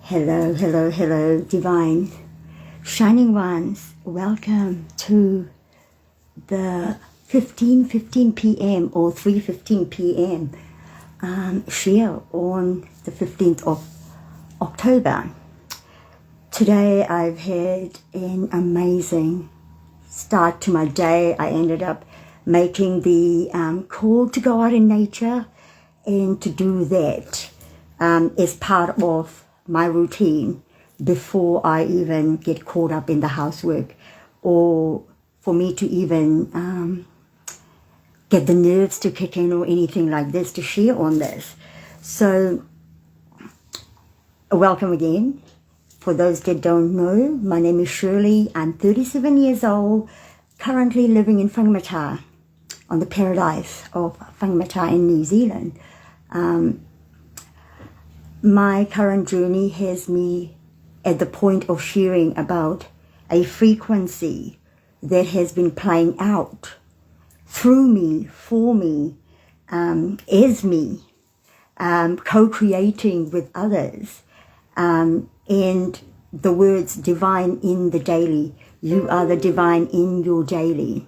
Hello, hello, hello, divine shining ones. Welcome to the 15:15 p.m. or 3:15 p.m. Share on the 15th of October. Today I've had an amazing start to my day. I ended up making the call to go out in nature, and to do that is part of my routine before I even get caught up in the housework, or for me to even get the nerves to kick in or anything like this to share on this. So welcome again. For those that don't know, my name is Shirley. I'm 37 years old, currently living in Whangamata, on the paradise of Whangamata in New Zealand. My current journey has me at the point of sharing about a frequency that has been playing out through me, for me, as me, co-creating with others. And the words divine in the daily, you are the divine in your daily,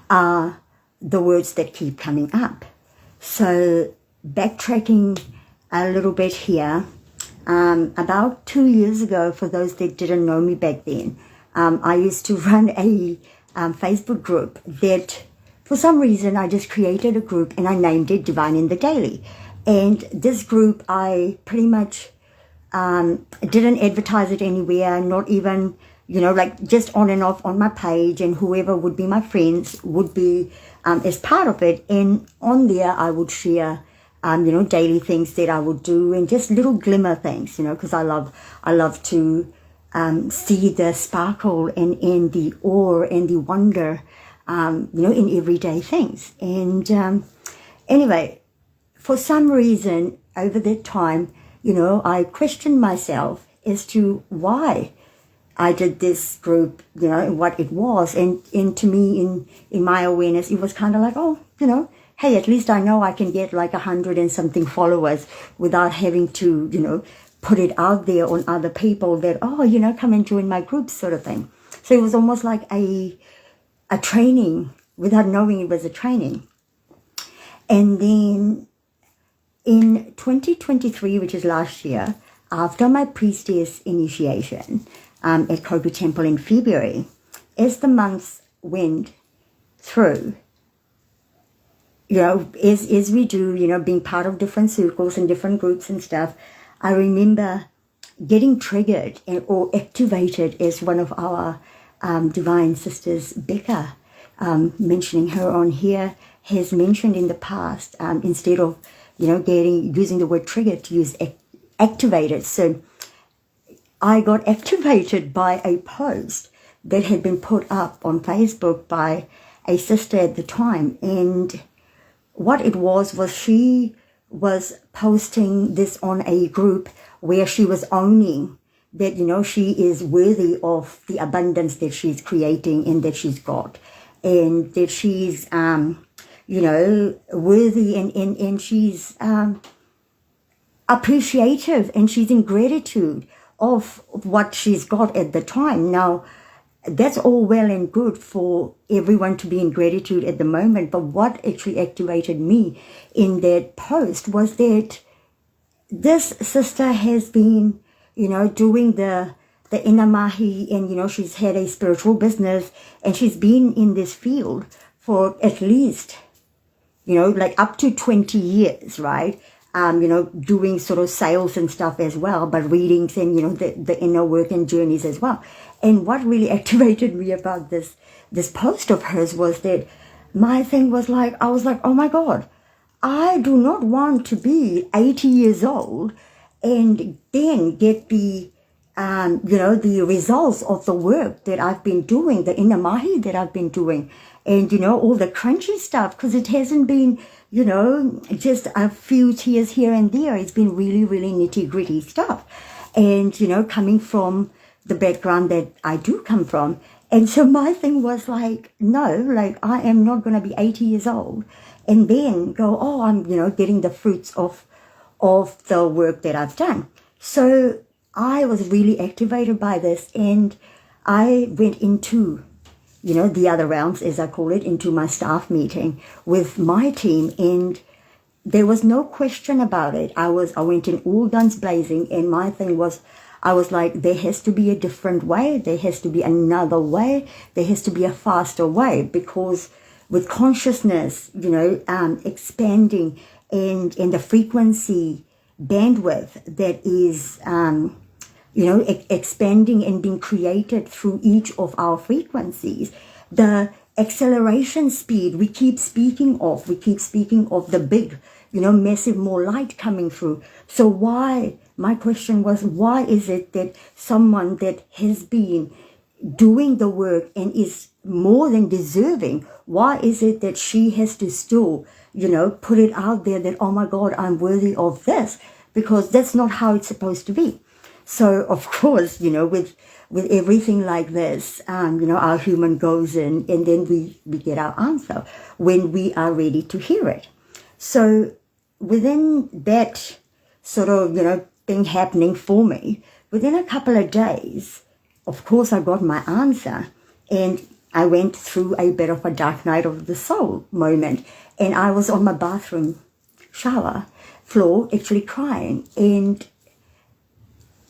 are the words that keep coming up. So backtracking a little bit here, about 2 years ago, for those that didn't know me back then, I used to run a Facebook group that for some reason I just created a group and I named it Divine in the Daily. And this group, I pretty much didn't advertise it anywhere, not even, like just on and off on my page, and whoever would be my friends would be as part of it. And on there I would share daily things that I would do, and just little glimmer things, because I love to see the sparkle and the awe and the wonder, in everyday things. And anyway, for some reason over that time, I questioned myself as to why I did this group, and what it was. And to me, in my awareness, it was kind of like, hey, at least I know I can get like 100 and something followers without having to, put it out there on other people that, come and join my group, sort of thing. So it was almost like a training without knowing it was a training. And then in 2023, which is last year, after my priestess initiation at P.O.P Temple in February, as the months went through, as we do, being part of different circles and different groups and stuff, I remember getting triggered or activated, as one of our divine sisters, Becca, mentioning her on here, has mentioned in the past, instead of, using the word triggered, to use activated. So I got activated by a post that had been put up on Facebook by a sister at the time. And what it was she was posting this on a group where she was owning that, she is worthy of the abundance that she's creating and that she's got, and that she's, worthy, and she's appreciative, and she's in gratitude of what she's got at the time. Now, that's all well and good for everyone to be in gratitude at the moment, but what actually activated me in that post was that this sister has been, doing the inner mahi, and, she's had a spiritual business, and she's been in this field for at least, like up to 20 years, right? Doing sort of sales and stuff as well, but readings and, the inner work and journeys as well. And what really activated me about this post of hers was that my thing was like, I was like, oh my God, I do not want to be 80 years old and then get the, the results of the work that I've been doing, the inner mahi that I've been doing, and, all the crunchy stuff, because it hasn't been, just a few tears here and there. It's been really, really nitty gritty stuff. And, coming from the background that I do come from. And so my thing was like, no, like I am not going to be 80 years old and then go, I'm, getting the fruits of the work that I've done. So I was really activated by this, and I went into, the other realms, as I call it, into my staff meeting with my team, and there was no question about it. I went in all guns blazing, and my thing was, I was like, there has to be a different way. There has to be another way. There has to be a faster way, because with consciousness, expanding and the frequency bandwidth that is, expanding and being created through each of our frequencies, the acceleration speed we keep speaking of the big, massive more light coming through. So my question was, why is it that someone that has been doing the work and is more than deserving, why is it that she has to still, put it out there that, oh my God, I'm worthy of this? Because that's not how it's supposed to be. So, of course, with everything like this, our human goes in, and then we get our answer when we are ready to hear it. So within that sort of, thing happening for me, within a couple of days, of course, I got my answer, and I went through a bit of a dark night of the soul moment, and I was on my bathroom shower floor actually crying, and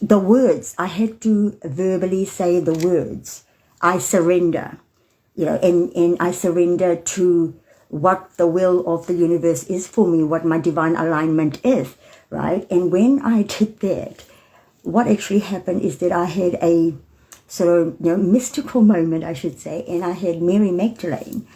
the words, I had to verbally say the words, I surrender, and I surrender to what the will of the universe is for me, what my divine alignment is, right? And when I did that, what actually happened is that I had a sort of, mystical moment, I should say, and I had Mary Magdalene,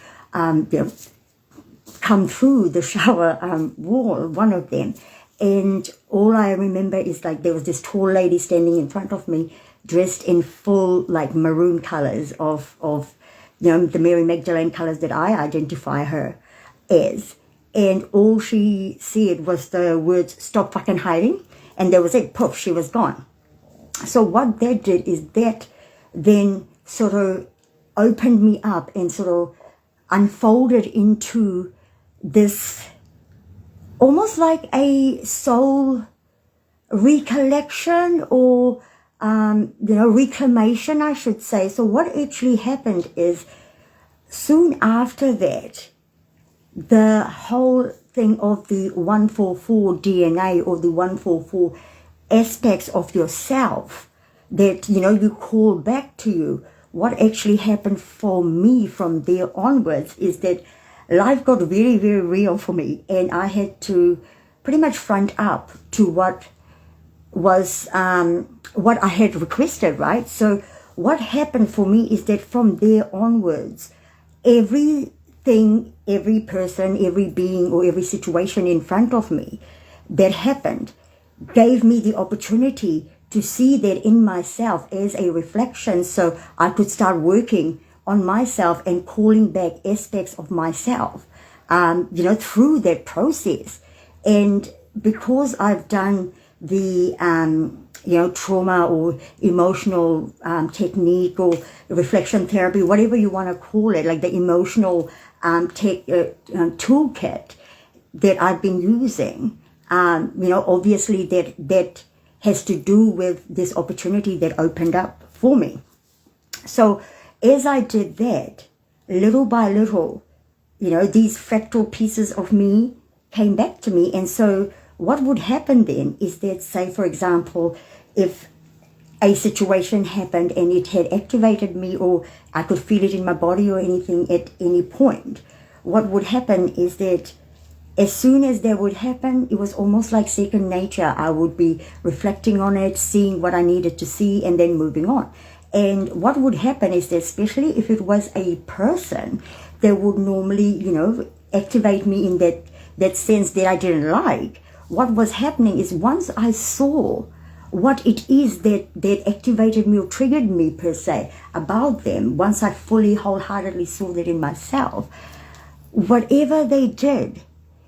come through the shower wall, one of them. And all I remember is like there was this tall lady standing in front of me, dressed in full like maroon colors of the Mary Magdalene colors that I identify her as. And all she said was the words, "Stop fucking hiding." And there was it, poof, she was gone. So what that did is that then sort of opened me up and sort of unfolded into this almost like a soul recollection or, reclamation, I should say. So what actually happened is soon after that, the whole thing of the 144 DNA or the 144 aspects of yourself that, you call back to you, what actually happened for me from there onwards is that life got very, very real for me, and I had to pretty much front up to what was what I had requested, right? So what happened for me is that from there onwards, everything, every person, every being, or every situation in front of me that happened gave me the opportunity to see that in myself as a reflection, so I could start working on myself and calling back aspects of myself, through that process. And because I've done the, trauma or emotional technique or reflection therapy, whatever you want to call it, like the emotional toolkit that I've been using, obviously that has to do with this opportunity that opened up for me. So as I did that, little by little, these fractal pieces of me came back to me. And so what would happen then is that, say, for example, if a situation happened and it had activated me, or I could feel it in my body or anything at any point, what would happen is that as soon as that would happen, it was almost like second nature. I would be reflecting on it, seeing what I needed to see, and then moving on. And what would happen is that, especially if it was a person that would normally, activate me in that sense that I didn't like, what was happening is once I saw what it is that activated me or triggered me per se about them, once I fully, wholeheartedly saw that in myself, whatever they did,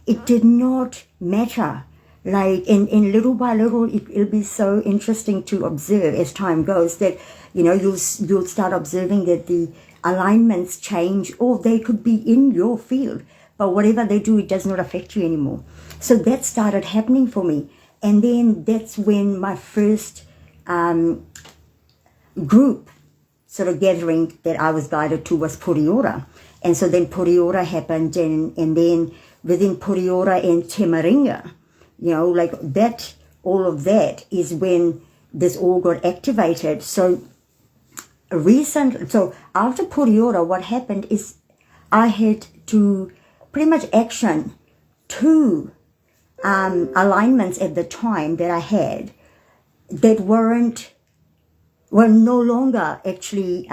it did not matter. Like, in little by little, it'll be so interesting to observe as time goes that, you'll start observing that the alignments change, or they could be in your field, but whatever they do, it does not affect you anymore. So that started happening for me. And then that's when my first group sort of gathering that I was guided to was Puriora. And so then Puriora happened, and then within Puriora and Temaringa, like that, all of that is when this all got activated. So after Puriora, what happened is I had to pretty much action 2 alignments at the time that I had that were no longer actually,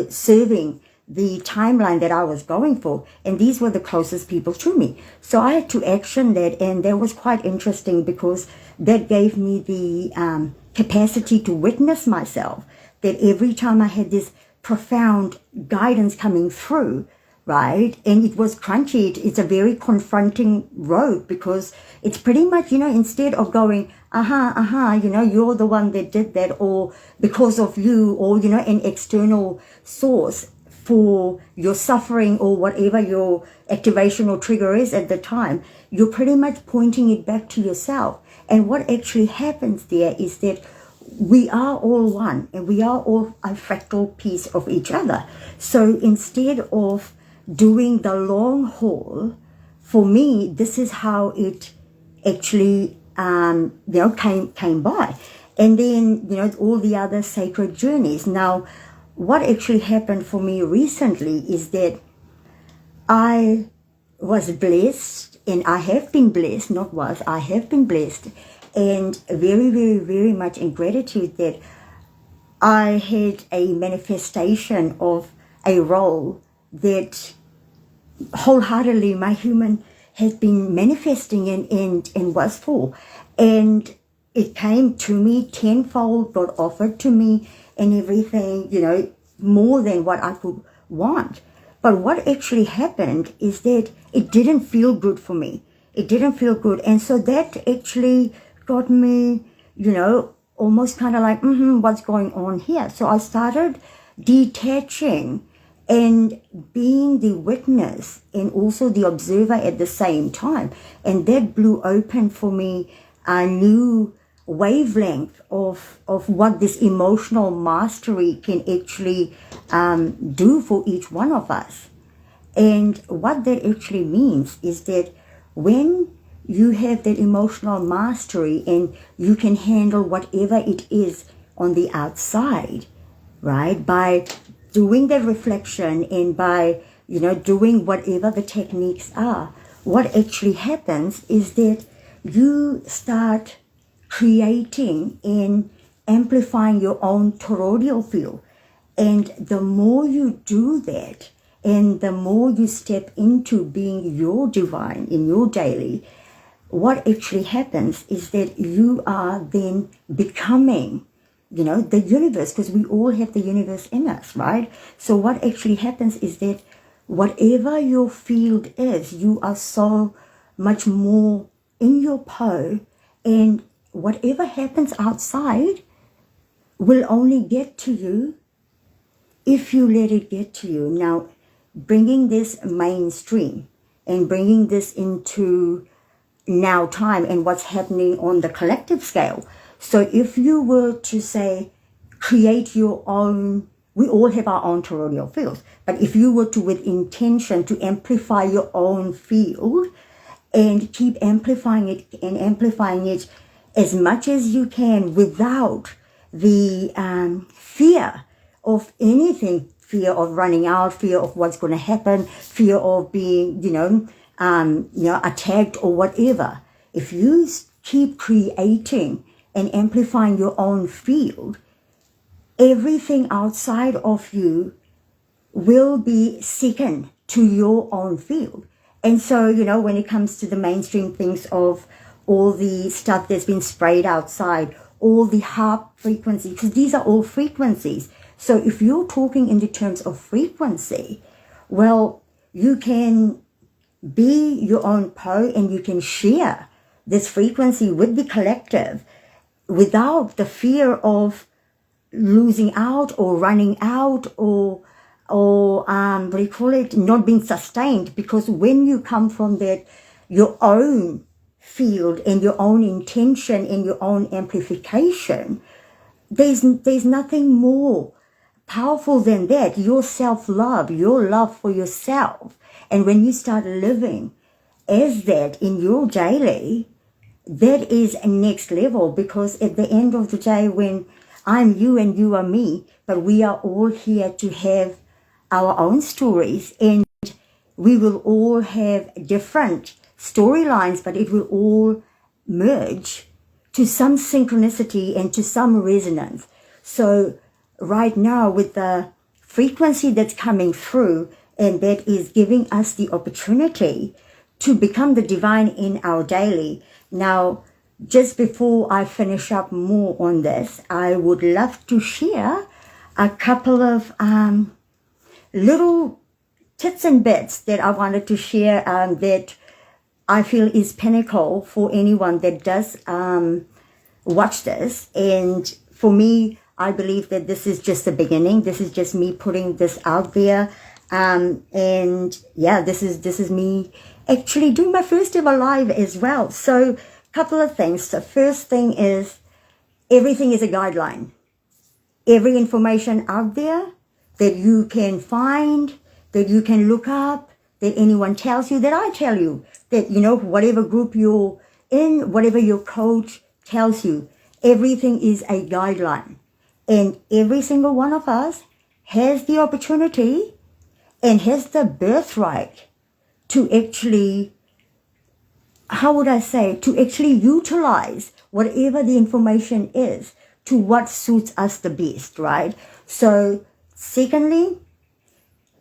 serving the timeline that I was going for. And these were the closest people to me. So I had to action that, and that was quite interesting because that gave me the capacity to witness myself, that every time I had this profound guidance coming through, right? And it was crunchy. It's a very confronting road because it's pretty much, instead of going, you're the one that did that, or because of you, or, an external source for your suffering or whatever your activation or trigger is at the time, you're pretty much pointing it back to yourself. And what actually happens there is that we are all one, and we are all a fractal piece of each other. So instead of doing the long haul, for me, this is how it actually, came by. And then, all the other sacred journeys. Now, what actually happened for me recently is that I was blessed, and I have been blessed, I have been blessed, and very, very, very much in gratitude that I had a manifestation of a role that wholeheartedly my human has been manifesting and was for. And it came to me tenfold, got offered to me and everything, more than what I could want. But what actually happened is that it didn't feel good for me. It didn't feel good. And so that actually got me, almost kind of like, what's going on here? So I started detaching and being the witness and also the observer at the same time. And that blew open for me a new wavelength of what this emotional mastery can actually do for each one of us. And what that actually means is that when you have that emotional mastery and you can handle whatever it is on the outside, right, by doing the reflection and by, doing whatever the techniques are, what actually happens is that you start creating and amplifying your own toroidal field. And the more you do that, and the more you step into being your divine in your daily, what actually happens is that you are then becoming, the universe, because we all have the universe in us, right? So what actually happens is that whatever your field is, you are so much more in your P.O.P, and whatever happens outside will only get to you if you let it get to you. Now, bringing this mainstream and bringing this into now time and what's happening on the collective scale. So if you were to say, create your own, we all have our own toroidal fields, but if you were to, with intention, to amplify your own field and keep amplifying it as much as you can without the fear of anything, fear of running out, fear of what's going to happen, fear of being, attacked or whatever. If you keep creating and amplifying your own field, everything outside of you will be second to your own field. And so, when it comes to the mainstream things of all the stuff that's been sprayed outside, all the harp frequencies, because these are all frequencies. So if you're talking in the terms of frequency, well, you can be your own P.O.P and you can share this frequency with the collective without the fear of losing out or running out or not being sustained. Because when you come from that, your own field and your own intention and your own amplification, there's nothing more powerful than that. Your self-love, your love for yourself. And when you start living as that in your daily, that is next level, because at the end of the day, when I'm you and you are me, but we are all here to have our own stories, and we will all have different storylines, but it will all merge to some synchronicity and to some resonance. So right now, with the frequency that's coming through, and that is giving us the opportunity to become the divine in our daily. Now, just before I finish up more on this, I would love to share a couple of little tips and bits that I wanted to share that I feel is pinnacle for anyone that does watch this. And for me, I believe that this is just the beginning. This is just me putting this out there. And yeah, this is me actually doing my first ever live as well. So a couple of things. The first thing is, everything is a guideline. Every information out there that you can find, that you can look up, that anyone tells you, that I tell you, that, you know, whatever group you're in, whatever your coach tells you, everything is a guideline. And every single one of us has the opportunity and has the birthright to actually, how would I say, to actually utilize whatever the information is to what suits us the best, right? So secondly,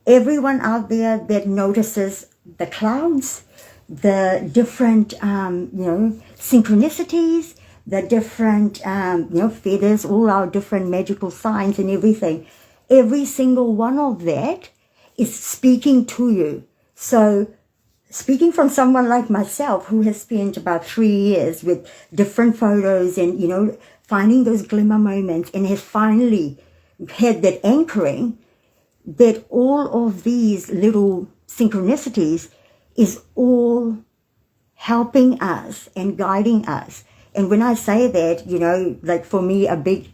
everyone out there that notices the clouds, the different, synchronicities, the different, feathers, all our different magical signs and everything, every single one of that is speaking to you. So speaking from someone like myself who has spent about 3 years with different photos and, finding those glimmer moments, and has finally had that anchoring, that all of these little synchronicities is all helping us and guiding us. And when I say that, like for me, a big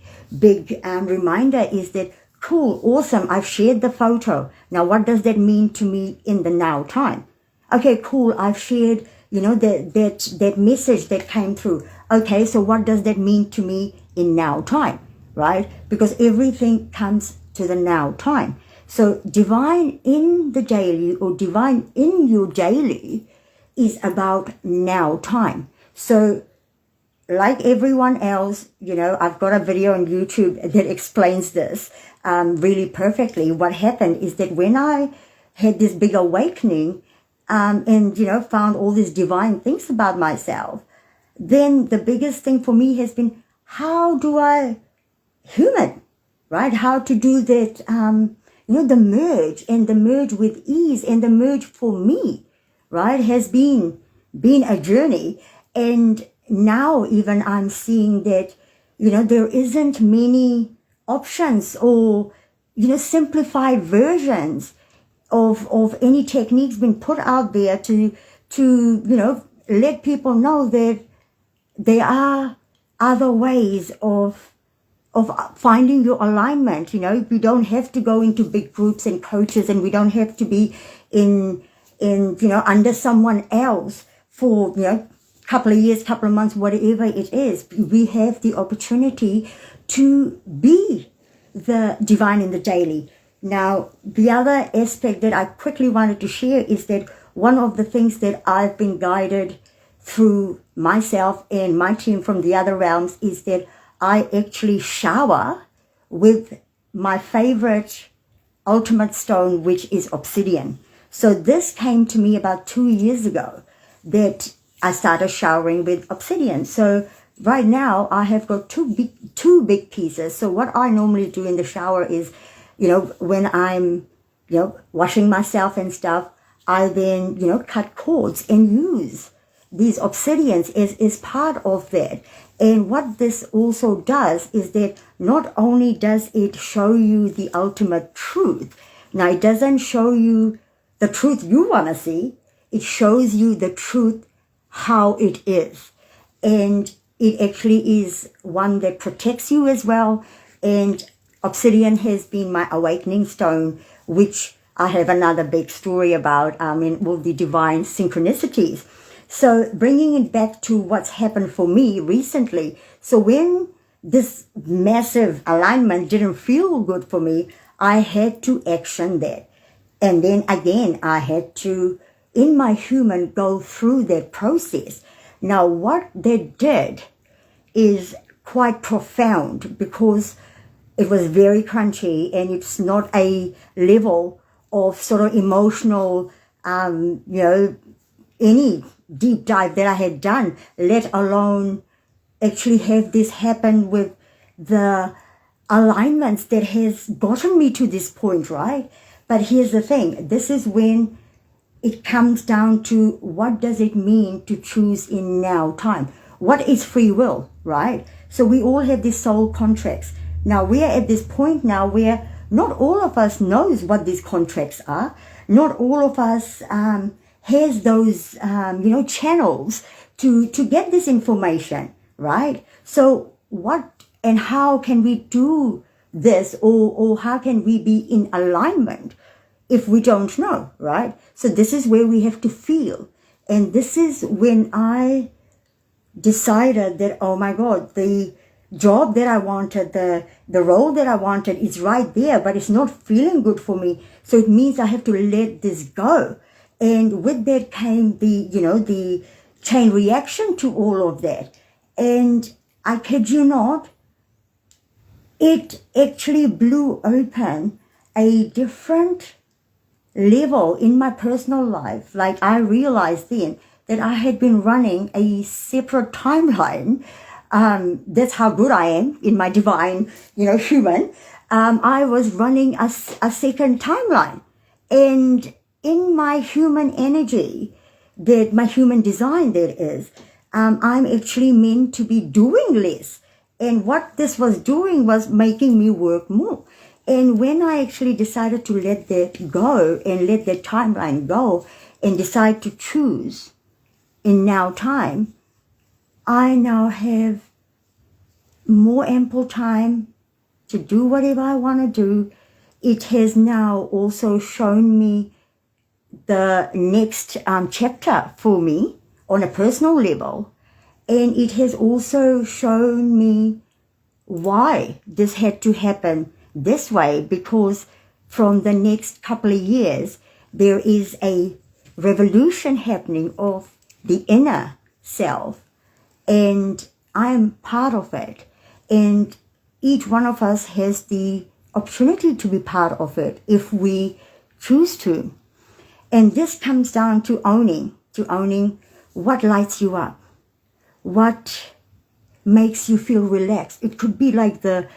reminder is that, cool, awesome, I've shared the photo. Now, what does that mean to me in the now time? Okay, cool, I've shared, that message that came through. Okay, so what does that mean to me in now time, right? Because everything comes to the now time. So divine in the daily, or divine in your daily, is about now time. So like everyone else, I've got a video on YouTube that explains this really perfectly. What happened is that when I had this big awakening and, found all these divine things about myself, then the biggest thing for me has been, how do I human, right? How to do that, the merge, and the merge with ease, and the merge for me, right, has been a journey. And now even I'm seeing that, there isn't many options or, simplified versions of any techniques being put out there to let people know that there are other ways of finding your alignment. We don't have to go into big groups and coaches, and we don't have to be in under someone else for, couple of years, couple of months, whatever it is. We have the opportunity to be the divine in the daily. Now, the other aspect that I quickly wanted to share is that one of the things that I've been guided through myself and my team from the other realms is that I actually shower with my favorite ultimate stone, which is obsidian. So this came to me about 2 years ago, that I started showering with obsidian. So right now I have got two big pieces. So what I normally do in the shower is, when I'm, washing myself and stuff, I then, cut cords and use these obsidians is part of that. And what this also does is that not only does it show you the ultimate truth, now it doesn't show you the truth you want to see, it shows you the truth how it is. And it actually is one that protects you as well. And obsidian has been my awakening stone, which I have another big story about in all the divine synchronicities. So bringing it back to what's happened for me recently. So when this massive alignment didn't feel good for me, I had to action that. And then again, I had to, in my human, go through that process. Now, what that did is quite profound, because it was very crunchy, and it's not a level of sort of emotional, any deep dive that I had done, let alone actually have this happen with the alignments that has gotten me to this point, right? But here's the thing. This is when it comes down to, what does it mean to choose in now time? What is free will, right? So we all have these soul contracts. Now we are at this point now where not all of us knows what these contracts are. Not all of us has those, channels to get this information, right? So what and how can we do this, or how can we be in alignment if we don't know, right? So this is where we have to feel. And this is when I decided that, oh my God, the job that I wanted, the role that I wanted is right there, but it's not feeling good for me. So it means I have to let this go. And with that came the chain reaction to all of that. And I kid you not, it actually blew open a different level in my personal life. Like, I realized then that I had been running a separate timeline. That's how good I am in my divine, human. I was running a second timeline. And in my human energy, that my human design that is, I'm actually meant to be doing less. And what this was doing was making me work more. And when I actually decided to let that go and let that timeline go and decide to choose in now time, I now have more ample time to do whatever I want to do. It has now also shown me the next chapter for me on a personal level. And it has also shown me why this had to happen this way, because from the next couple of years, there is a revolution happening of the inner self, and I'm part of it. And each one of us has the opportunity to be part of it if we choose to. And this comes down to owning what lights you up, what makes you feel relaxed. It could be like the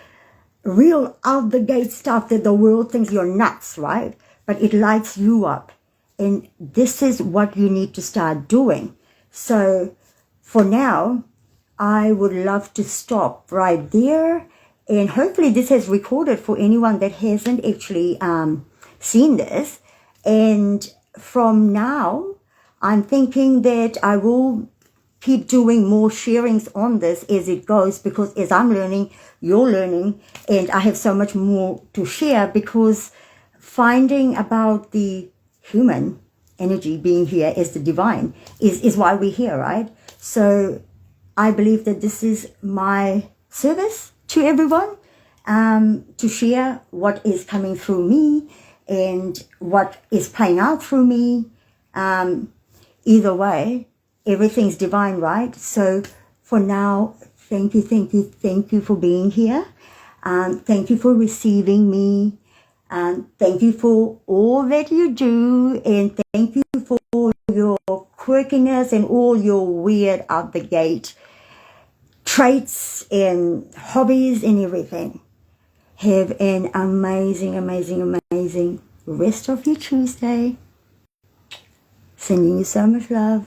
real out the gate stuff that the world thinks you're nuts, right? But it lights you up. And this is what you need to start doing. So for now, I would love to stop right there. And hopefully this has recorded for anyone that hasn't actually seen this. And from now, I'm thinking that I will keep doing more sharings on this as it goes, because as I'm learning, you're learning, and I have so much more to share, because finding about the human energy being here as the divine is why we're here, right? So I believe that this is my service to everyone, to share what is coming through me and what is playing out through me. Either way, everything's divine, right? So for now, thank you for being here. Thank you for receiving me. Thank you for all that you do. And thank you for your quirkiness and all your weird out the gate traits and hobbies and everything. Have an amazing rest of your Tuesday. Sending you so much love.